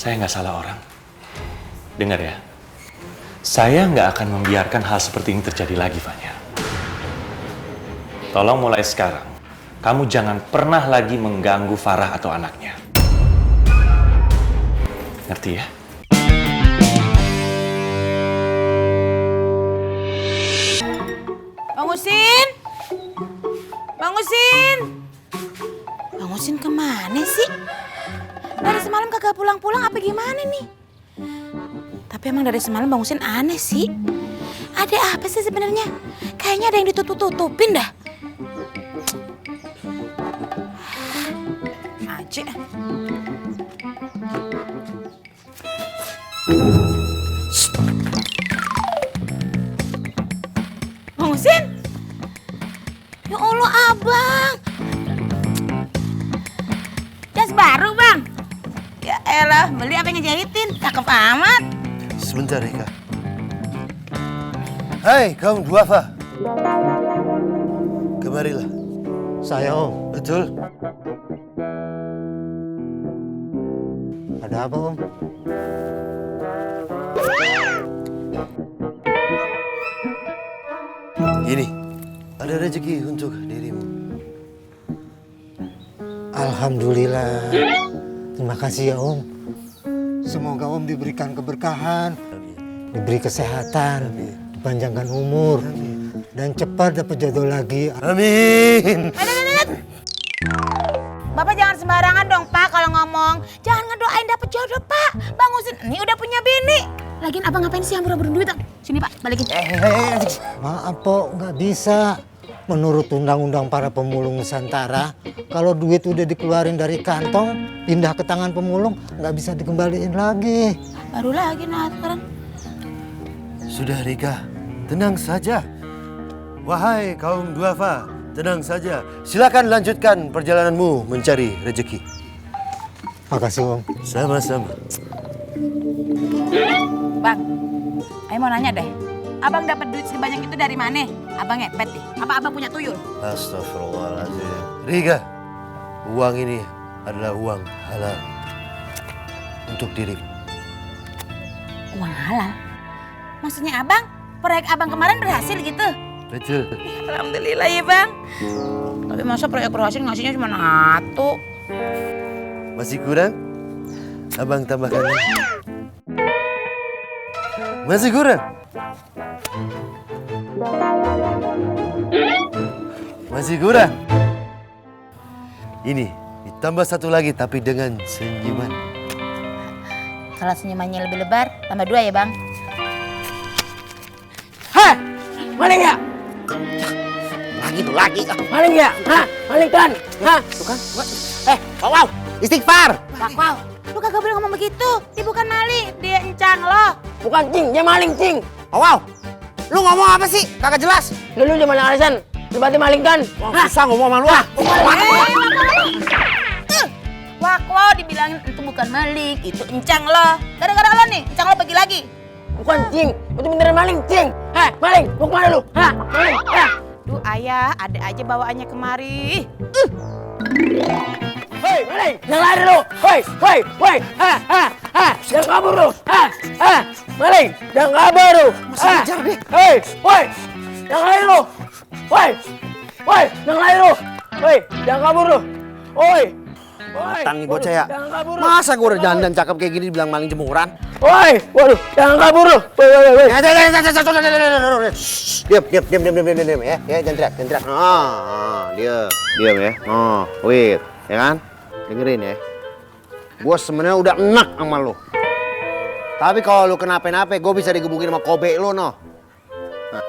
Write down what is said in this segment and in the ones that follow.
Saya nggak salah orang. Dengar ya, saya nggak akan membiarkan hal seperti ini terjadi lagi, Fanya. Tolong mulai sekarang, kamu jangan pernah lagi mengganggu Farah atau anaknya. Ngerti ya? Bang Usin! Bang Usin! Bang Usin kemana sih? Dari semalam kagak pulang-pulang apa gimana nih? Tapi emang dari semalam Bang Usin aneh sih. Ada apa sih sebenarnya? Kayaknya ada yang ditutup-tutupin dah. Aja. Bang Usin? Ya Allah abang. Jas baru bang. Ya elah, beli apa yang ngejahitin? Cakep amat. Sebentar, Rika. Hai, kaum duafa. Kemarilah. Saya Om. Betul? Ada apa Om? Ini, ada rezeki untuk dirimu. Alhamdulillah. Terima kasih ya Om. Semoga Om diberikan keberkahan, diberi kesehatan, dipanjangkan umur, dan cepat dapat jodoh lagi. Amin. Bapak jangan sembarangan dong Pak kalau ngomong. Jangan ngedoain dapet jodoh Pak. Bang Usin ini udah punya bini. Lagian abang ngapain sih hambur-hamburin duit? Sini Pak, balikin. Maaf Pok, nggak bisa. Menurut undang-undang para pemulung Nusantara, kalau duit udah dikeluarin dari kantong, pindah ke tangan pemulung, nggak bisa dikembaliin lagi. Baru lagi sekarang. Sudah, Rika. Tenang saja. Wahai kaum duafa, tenang saja. Silakan lanjutkan perjalananmu mencari rezeki. Makasih Om. Sama-sama. Bang, Ayo mau nanya deh. Abang dapat duit sebanyak itu dari mana? Abang ngepet deh. Apa abang punya tuyul? Astagfirullahaladzim. Riga, uang ini adalah uang halal untuk dirimu. Uang halal? Maksudnya abang, proyek abang kemarin berhasil gitu? Betul. Alhamdulillah ya bang. Tapi masa proyek berhasil ngasihnya cuma 1? Masih kurang? Abang tambahkan lagi. Masih kurang? Masih kurang? Ini ditambah 1 lagi tapi dengan senyuman. Kalau senyumannya lebih lebar, tambah 2 ya bang. Hah? Maling ya? Lagi tuh lagi. Maling ya? Hah? Maling kan? Hah? Tuh kan? Wow, istighfar. Wow, lu kagak boleh ngomong begitu. Dia bukan maling, dia encang lo. Bukan cing, dia maling cing. Wow, lu ngomong apa sih? Kagak jelas. Lu dia maling alasan. Lu berarti maling kan? Susah ngomong sama lu ah. Wow, dibilangin itu bukan maling, itu encang lo. Gara-gara lo nih, encang lo pergi lagi. Bukan cing, itu beneran maling cing. Heh, maling, mau kemana lu? Hah? Maling, hah? Duh ayah, ada aja bawaannya kemari. Hei, maling, jangan lari lu. Hei, hah, jangan kabur lu. Hah, maling, jangan kabur lu. Masih ngejar deh. Hei, jangan lari lu. Jangan lari lu. Jangan kabur lu. Tangi bocah ya. Jangan kabur lu. Masa gue udah dandan cakep kayak gini dibilang maling jemuran? Waduh, jangan kabur lu. Diam ya, jangan teriak. Diam ya. Wait, ya kan? Dengerin ya. Gue sebenarnya udah enak sama lu. Tapi kalau lu kenapa-napa, gue bisa digebukin sama kobe lu, noh. Nah,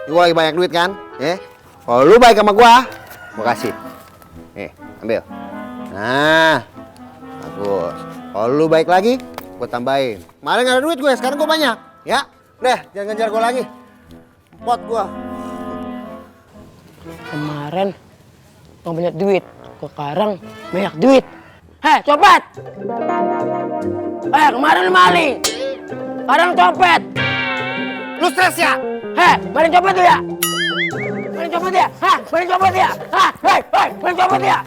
gue lagi banyak duit kan? Ya. Kalau lu baik sama gue kasih. Nih, ambil. Nah, bagus. Kalau lu baik lagi, gue tambahin. Kemarin gak ada duit gue, sekarang gue banyak. Ya, deh, jangan ngejar gue lagi. Pot gue. Kemarin gak banyak duit, sekarang banyak duit. Heh, copet! Kemarin lu maling, sekarang copet. Lu stres ya? Heh, maling copet tuh ya? Maling copet ya? Hah, maling copet ya? Hah, maling copet ya?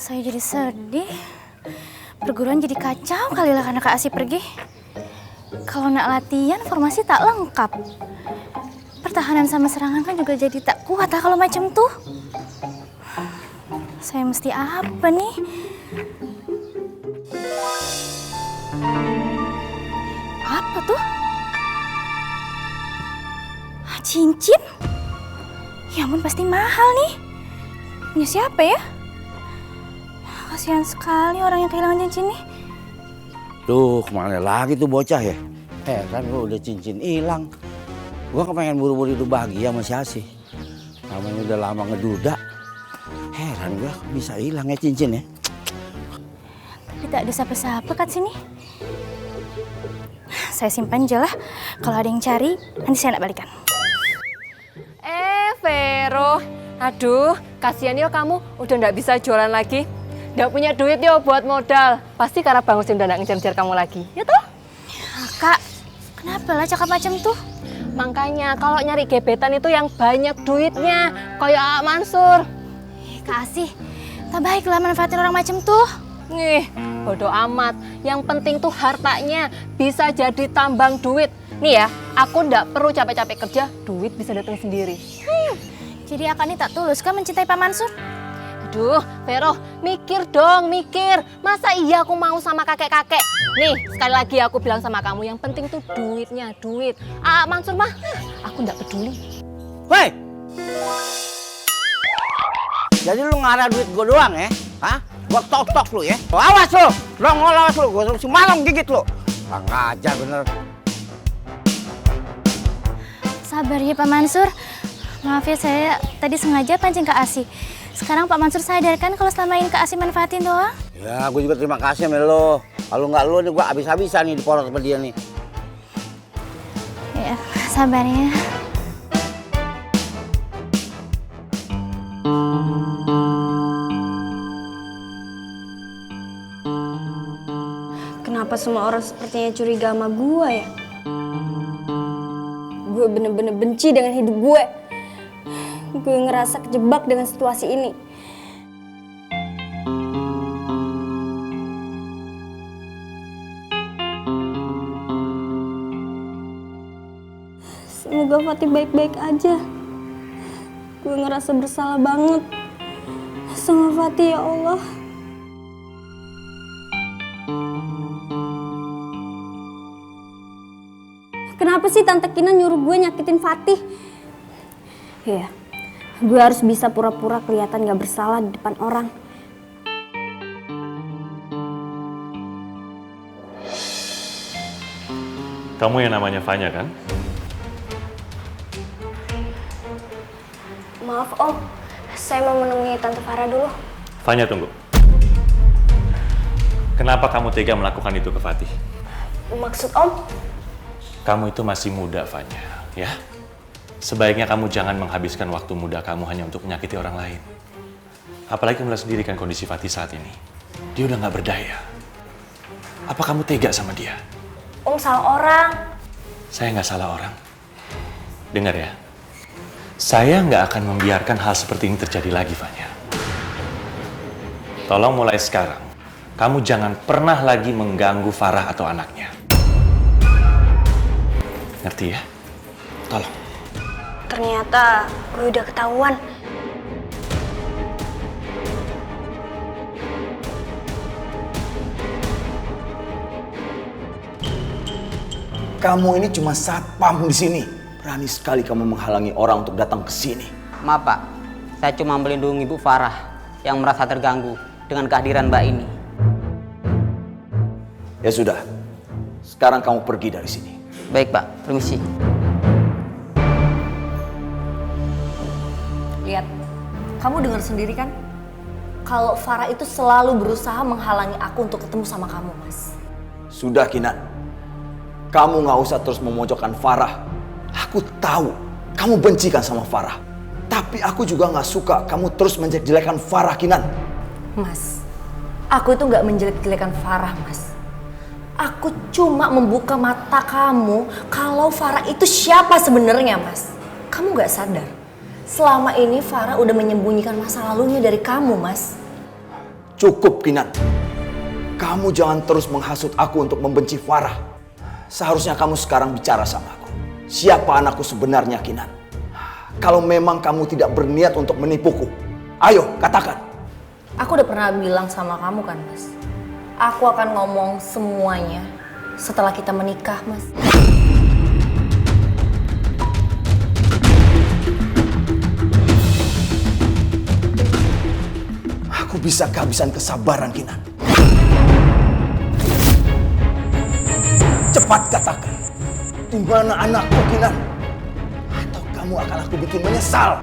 Saya jadi sedih. Perguruan jadi kacau kali lah karena Kak Asi pergi. Kalau nak latihan, formasi tak lengkap. Pertahanan sama serangan kan juga jadi tak kuat lah kalau macam tuh. Saya mesti apa nih? Apa tuh? Cincin? Ya ampun, pasti mahal nih. Punya siapa ya? Kasihan sekali orang yang kehilangan cincin nih. Tuh, kemana lagi tuh bocah ya? Kan gua udah cincin hilang. Gua kepengen buru-buru hidup bahagia sama si Asih. Namanya udah lama ngeduda. Heran gua bisa hilang ya cincin ya. Tapi tak ada siapa-siapa kat sini. Saya simpan aja lah. Kalau ada yang cari, nanti saya nak balikan. Vero, aduh, kasihan yo kamu udah nggak bisa jualan lagi. Nggak punya duit yo buat modal. Pasti karena Bang Husin udah nggak ngejar-ngejar kamu lagi, ya toh? Kak, kenapa lah cakap macam tuh? Makanya kalau nyari gebetan itu yang banyak duitnya, kayak Mansur. Kak Asih, tak baik lah manfaatin orang macam tuh. Nih, bodoh amat. Yang penting tuh hartanya bisa jadi tambang duit. Nih ya, aku nggak perlu capek-capek kerja, duit bisa datang sendiri. Jadi Akak ini tak tulus kan mencintai Pak Mansur? Aduh, Vero, mikir dong, mikir. Masa iya aku mau sama kakek-kakek? Nih, sekali lagi aku bilang sama kamu, yang penting tuh duitnya, duit. Mansur mah, aku nggak peduli. Woi! Jadi lu ngarah duit gua doang ya? Hah? Gua tok-tok lu ya? Awas lu! Nongol awas lu, gua semalam gigit lu. Bang aja bener. Sabar ya Pak Mansur. Maaf ya, saya tadi sengaja pancing Kak Asih. Sekarang Pak Mansur sadarkan kalau selama ini Kak Asih manfaatin doang. Ya, gue juga terima kasih sama lo. Kalau nggak lo, nih gue habis-habisan nih diporot sama dia nih. Ya, sabar ya. Kenapa semua orang sepertinya curiga sama gue ya? Gue bener-bener benci dengan hidup gue. Gue ngerasa kejebak dengan situasi ini. Semoga Fatih baik-baik aja. Gue ngerasa bersalah banget sama Fatih, ya Allah. Kenapa sih Tante Kinan nyuruh gue nyakitin Fatih? Ya, gue harus bisa pura-pura kelihatan gak bersalah di depan orang. Kamu yang namanya Fanya kan? Maaf Om, saya mau menemui Tante Farah dulu. Fanya, tunggu. Kenapa kamu tega melakukan itu ke Fatih? Maksud Om? Kamu itu masih muda, Fanya, ya? Sebaiknya kamu jangan menghabiskan waktu muda kamu hanya untuk menyakiti orang lain. Apalagi kamu lihat sendiri kan kondisi Fatih saat ini. Dia udah nggak berdaya. Apa kamu tega sama dia? Om salah orang. Saya nggak salah orang. Dengar ya, saya nggak akan membiarkan hal seperti ini terjadi lagi, Fanya. Tolong mulai sekarang, kamu jangan pernah lagi mengganggu Farah atau anaknya. Ngerti ya? Tolong. Ternyata gue udah ketahuan. Kamu ini cuma satpam di sini. Berani sekali kamu menghalangi orang untuk datang ke sini. Maaf Pak, saya cuma melindungi Bu Farah yang merasa terganggu dengan kehadiran Mbak ini. Ya sudah, sekarang kamu pergi dari sini. Baik Pak, permisi. Lihat, kamu dengar sendiri kan? Kalau Farah itu selalu berusaha menghalangi aku untuk ketemu sama kamu, Mas. Sudah, Kinan. Kamu nggak usah terus memojokkan Farah. Aku tahu kamu bencikan sama Farah. Tapi aku juga nggak suka kamu terus menjelek-jelekan Farah, Kinan. Mas, aku itu nggak menjelek-jelekan Farah, Mas. Aku cuma membuka mata kamu kalau Farah itu siapa sebenarnya, Mas. Kamu nggak sadar? Selama ini Farah udah menyembunyikan masa lalunya dari kamu, Mas. Cukup, Kinan. Kamu jangan terus menghasut aku untuk membenci Farah. Seharusnya kamu sekarang bicara sama aku. Siapa anakku sebenarnya, Kinan? Kalau memang kamu tidak berniat untuk menipuku, ayo katakan. Aku udah pernah bilang sama kamu kan, Mas. Aku akan ngomong semuanya setelah kita menikah, Mas. Aku bisa kehabisan kesabaran, Kinan. Cepat katakan, di mana anakku, Kinan? Atau kamu akan aku bikin menyesal.